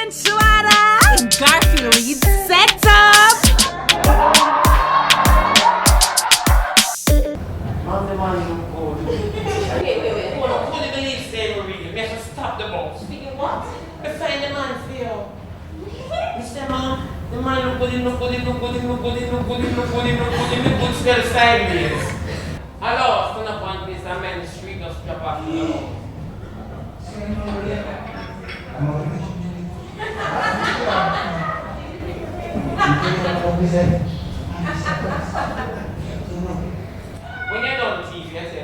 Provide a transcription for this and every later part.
and Shebada in Garfield Reed set up. Wait. Hold on. Who did the lead say we're reading? We have to stop the bus. Speaking what? We find the man for you. Mr. Man, the man look good, still sideways. Hello, stand up on this, I'm in the street, just drop off you. When you're done with TV, I say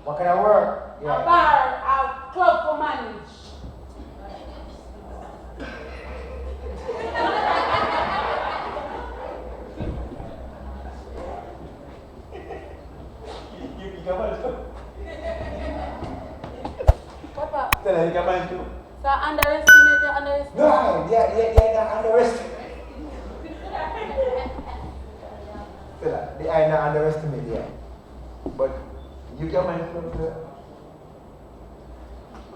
What kind of work? Yeah. A bar, a club for manage. You can manage too. Papa, Tell her you can manage too. so underestimate, you underestimate. No, yeah, not underestimate. Tell her, I not underestimate, yeah. But you can manage too.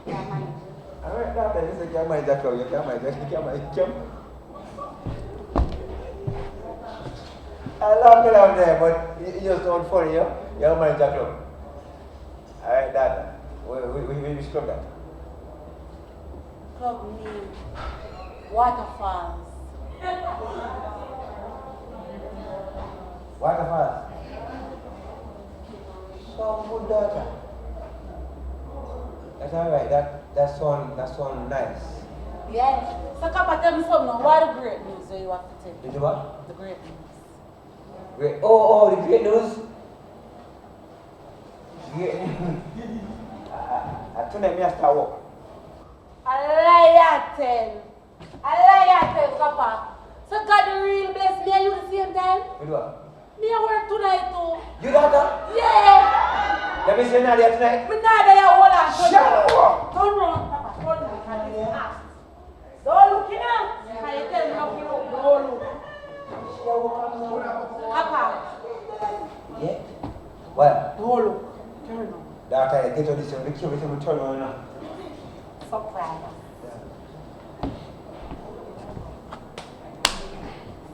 Alright, now then, you can manage that club, you can manage jump. I love it out there, but you just don't funny, yeah? You can manage that club. Alright, that. We scrub that. Club name, Waterfalls. Waterfalls. So good daughter. That's alright, that sound nice. Yes. So Cappa, tell me something now. What are the great news that you have to tell? Did you what? The great news. Great. Oh, the great news. Great news. Tonight me have to work. A liar tell, Cappa. So God really bless me and you at the same time? You do what? Me a work tonight too. You daughter? Yeah. Let me see Nadia tonight. Me not there, hold on. Shut up! Turn round, Papa. Turn round. Don't look in now. Can you tell me how you look? Don't look. Papa. Yeah? What? Don't look. Turn on. Daughter, get on this one. Look here, we turn on now. Surprise.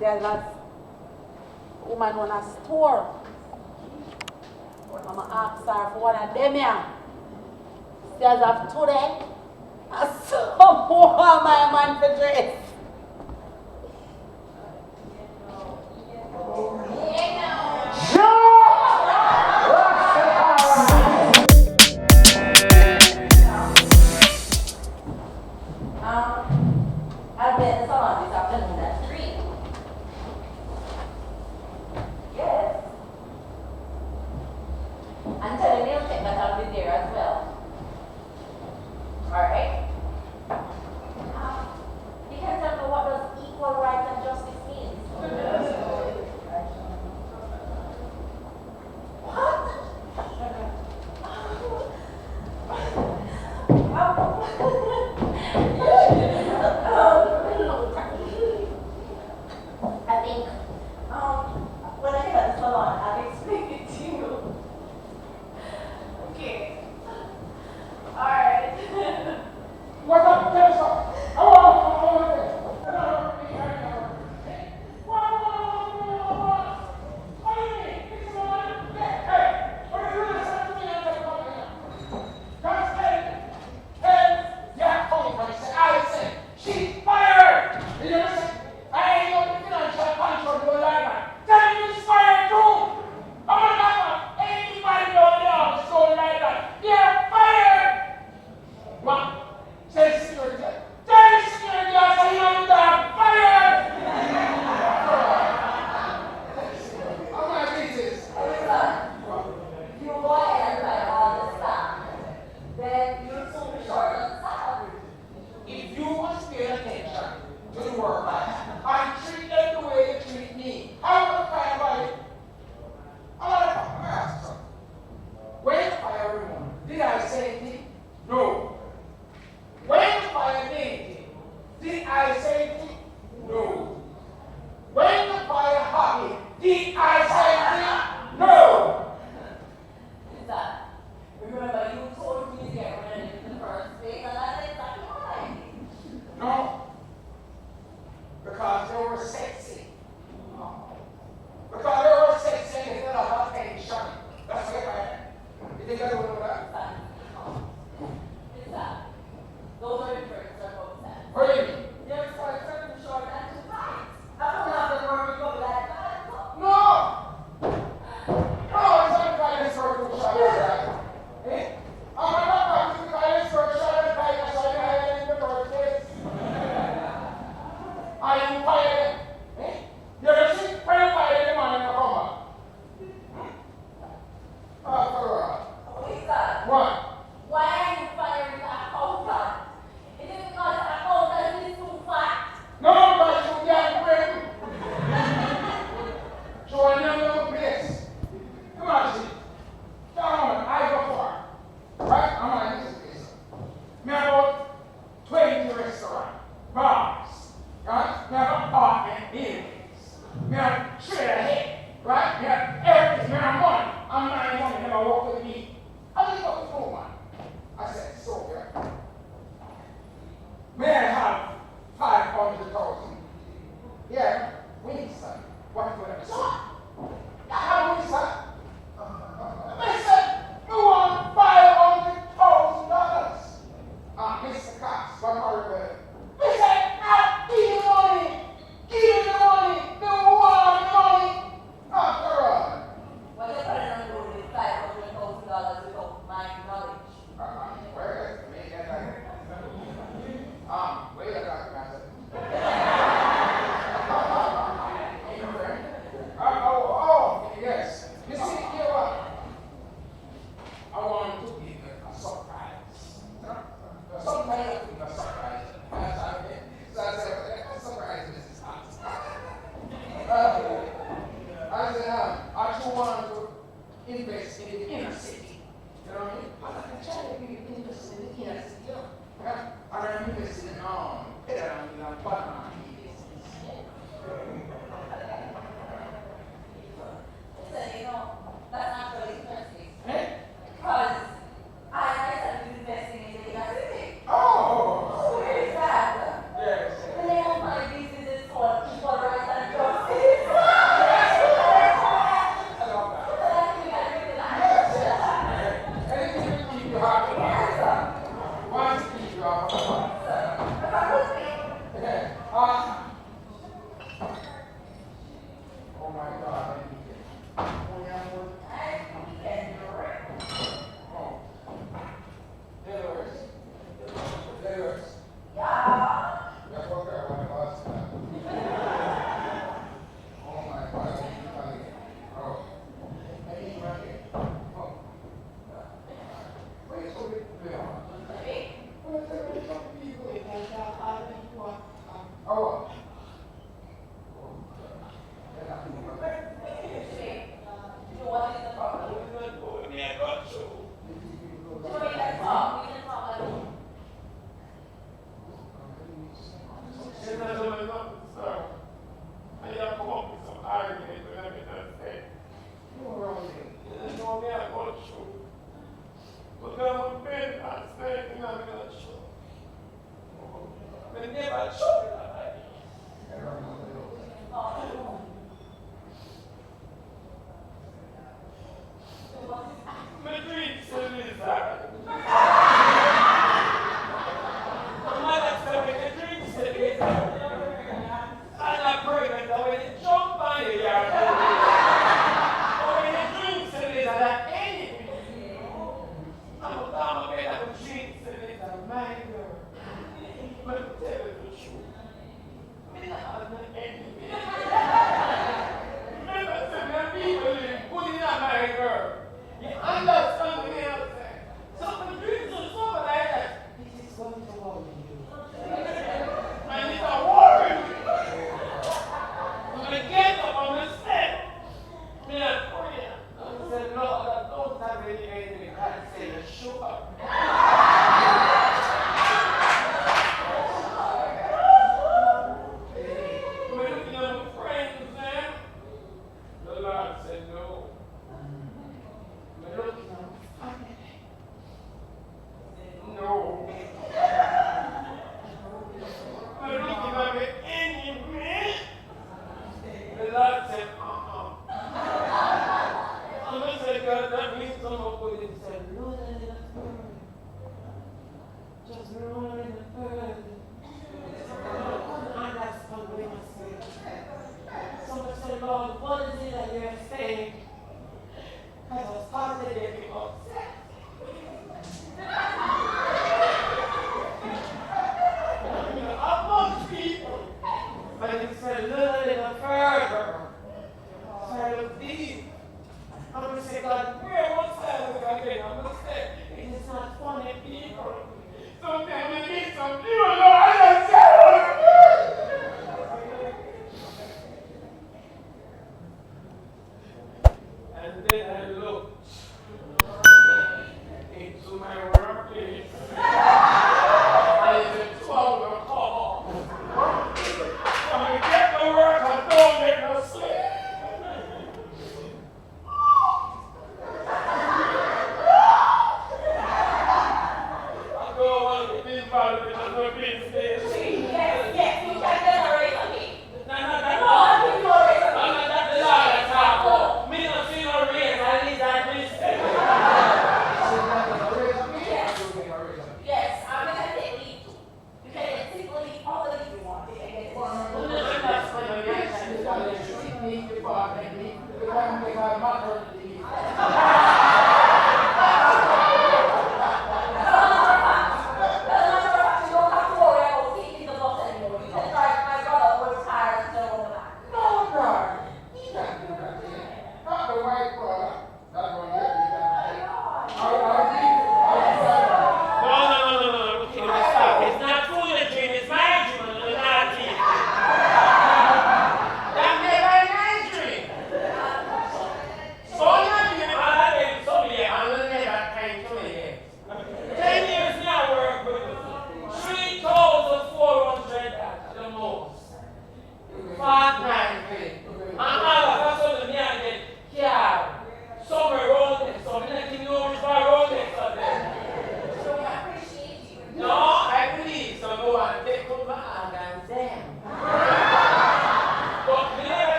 There's a woman on a store. I'm ask her for one of them here. There's a today. I saw more my man for dress. I'll be at the salon this afternoon at 3. Yes. And tell the nail tech that I'll be there as well. Alright? You can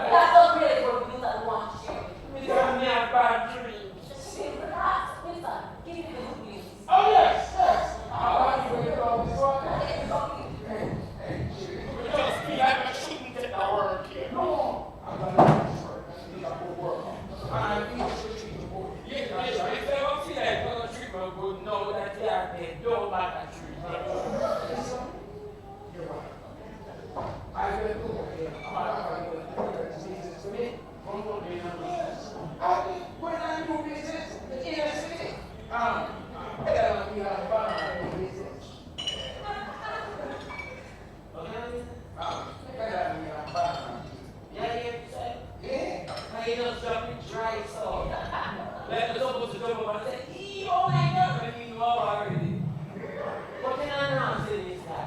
That's not really for you that want to share. Me tell me a bad dream. Shame, relax. Listen, give me the good news. Oh, yes, yes. How are you going to go this one? Just feel like I shouldn't get the work here. No, I'm going to do this work. I need a good work. And I need to treat the boy. Yes, if I feel like gonna treat me good, know that they are dead. Don't matter treat me. You're right. I will do it. I'm not going to do business to me. Come on, baby. When I do business, the inner city, better be on fire business. Better be on fire. Yeah, you say? Yeah. How you just drop it dry so? Like the supposed to jump up and say, oh my God, and you know already. What can I announce in this guy?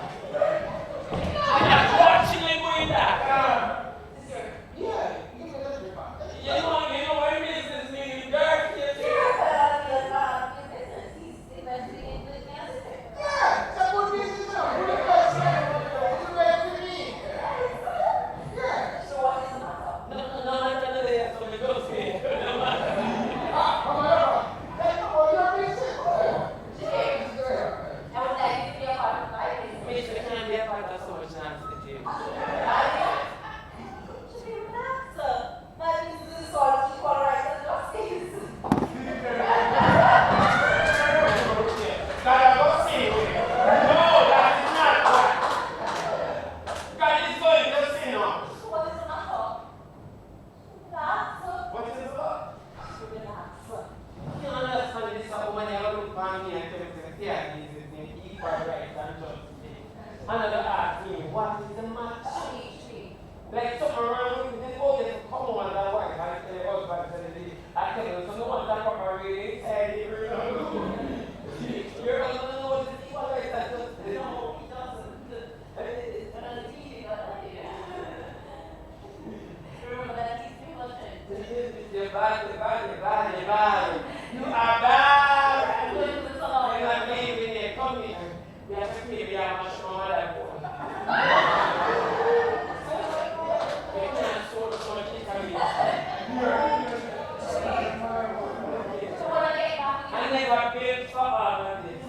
I'm not watching it going back. Yeah, give me a little bit back. You know what business means, dirty. Yeah, it's a good business now. Good business. It's the way to me. Yeah. So what is the matter? No, another day, so we go see it. Come on, let's go your business. Shame. I would like you to be a part of my business. Mr. can't be a part of so much nonsense here. Should be relaxed. My business is all equal rights and justice. God, I'm not saying it. No, that is not right. God is going to say no. What is the matter? Relax. What is it about? Relax. You don't understand this woman here look for me and tell me to say this is equal rights and justice. Another ask me, what is the matter? Tree. Like something wrong with this boy is come on and wife and tell the husband tell the I tell you, so no one that papa really said it. You're gonna know what is equal rights and justice. No, he doesn't. Remember that he's people turn. You're bad. You are bad. Going to the salon. You're not leaving there. Come here. We have to pay. We have much more than that. You can't sort of keep coming. So what are they I never paid for all of this.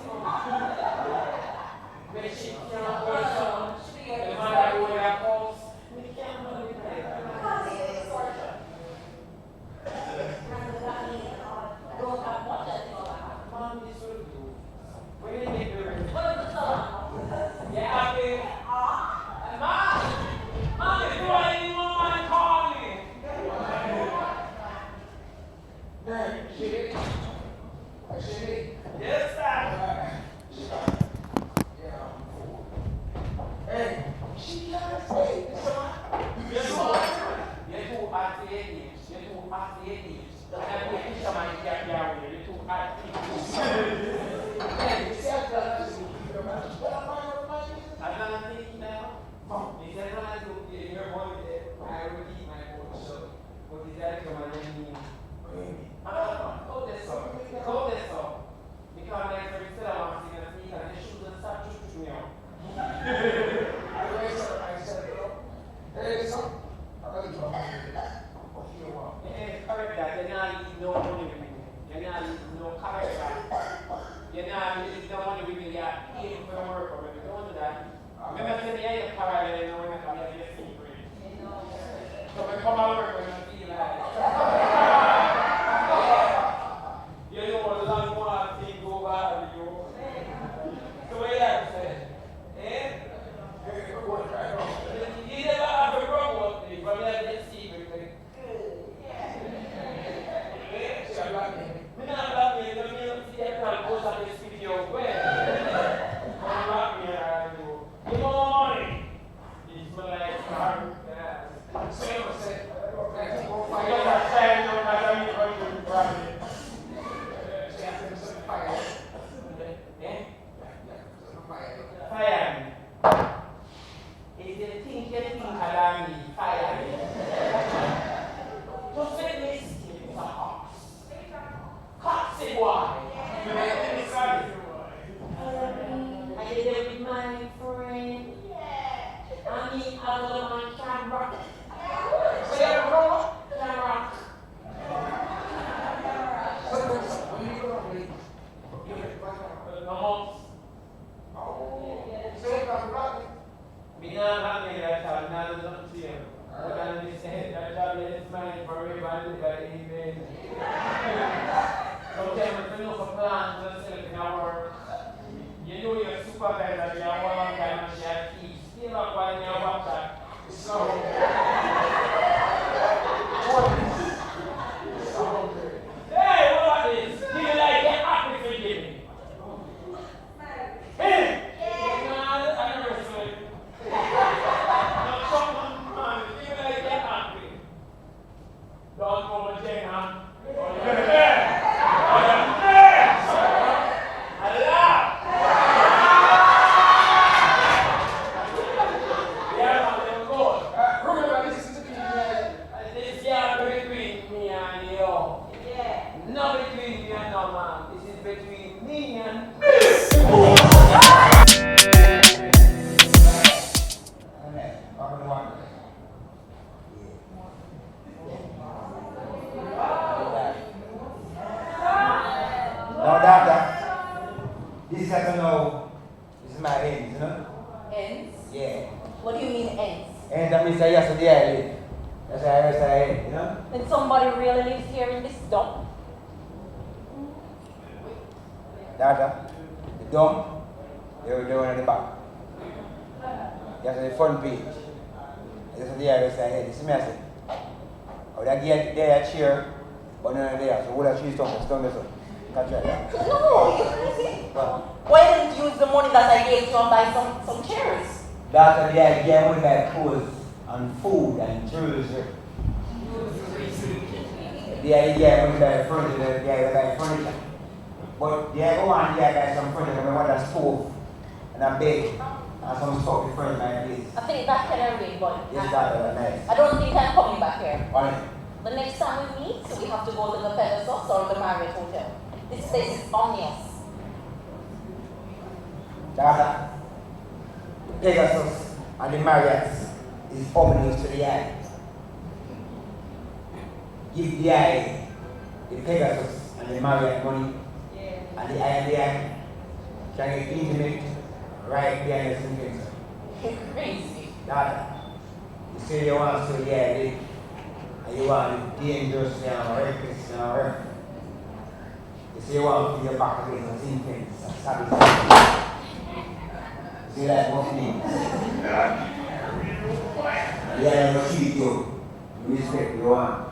When she can't work on, the man that go in her house, we can't do it like that. Don't have much as you know. Mom, this will do. When you make the rent. What is the salon? Yeah, happy. Mom, if you want any more money, call me. Hey, Shitty. Yes, sir. Yeah. Hey, she can't say this one. You're too hot to your age. Don't have to fish a man can't get away. You're too hot to your Hey, you see, I've done this. What am I I don't think now. He said, when I go in your boy there, I will eat my own show. But he said, come and let me. Hold this up. Because my friend said I want to see and they shouldn't start to me out. I one. Now, doctor, this is like, this is my ends, you know? Ends? Yeah. What do you mean ends? And that means that yesterday I live. That's why I say, you know? Did somebody really live here in this dump? Doctor, the dump, they were at the back. That's the front page. That's the I say, this is me, I say. Oh, that get there a chair, but none of there. So, all that tree stuff, stand there, so. Catch that. No, you crazy. Why didn't you use the money that I gave you and buy some chairs? Doctor, the idea was that clothes and food and jewelry. The idea was that furniture, the idea was furniture. But the other one, the idea some furniture, we want a stove and a bed and some stuff in front of my place. I think that can wait, but Yes, doctor, that's nice. I don't think I'm coming back here. Why? The next time we meet, we have to go to the Pegasus or the Marriott Hotel. This place is ominous. Doctor, Pegasus and the Marriott is ominous to the eye. Give the eye the Pegasus and the Marriott money, and the eye can get intimate right behind the scenes. You're crazy. Doctor, you say you want to live, and you want to be dangerous and reckless and reckless. You say you want to be your back against the same things, satisfaction. See that what means? Yeah, you treat you. You respect you want.